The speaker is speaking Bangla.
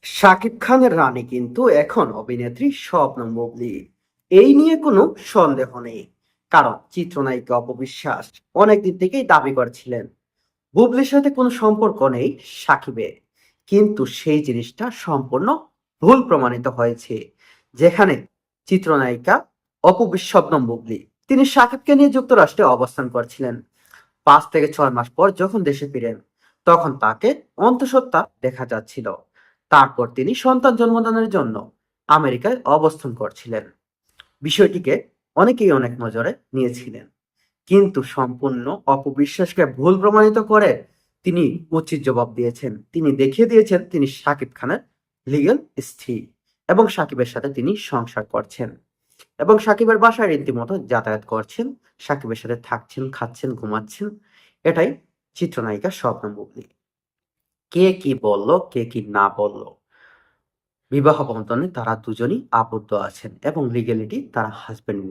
শাকিব খানের রানী কিন্তু এখন অভিনেত্রী শবনম বুবলী। এই নিয়ে কোনো সন্দেহ নেই। কারণ চিত্রনায়িকা অপবিশ্বাস অনেকদিন থেকেই দাবি করছিলেন বুবলির সাথে কোনো সম্পর্ক নেই সাকিবের। কিন্তু সেই জিনিসটা সম্পূর্ণ ভুল প্রমাণিত হয়েছে। যেখানে চিত্রনায়িকা শবনম বুবলী তিনি সাকিবকে নিয়ে যুক্তরাষ্ট্রে অবস্থান করছিলেন। 5 থেকে 6 মাস পর যখন দেশে ফিরেন, তখন তাকে অন্তঃসত্ত্বা দেখা যাচ্ছিল। তারপর তিনি সন্তান জন্মদানের জন্য আমেরিকায় অবস্থান করছিলেন। বিষয়টিকে অনেকেই অনেক নজরে নিয়েছিলেন, কিন্তু সম্পূর্ণ অপবিশ্বাসকে ভুল প্রমাণিত করে তিনি উচিত জবাব দিয়েছেন। তিনি দেখিয়ে দিয়েছেন তিনি শাকিব খানের লিগ্যাল স্ত্রী এবং শাকিবের সাথে তিনি সংসার করছেন এবং সাকিবের বাসায় রীতিমতো যাতায়াত করছেন, সাকিবের সাথে থাকছেন, খাচ্ছেন, ঘুমাচ্ছেন। এটাই চিত্রনায়িকা শবনম বুবলী। কে কি বলল, কে কি না বলল, বিবাহ বন্ধনে তারা দুজনই আবদ্ধ আছেন এবং লিগ্যালিটি তারা হাজবেন্ড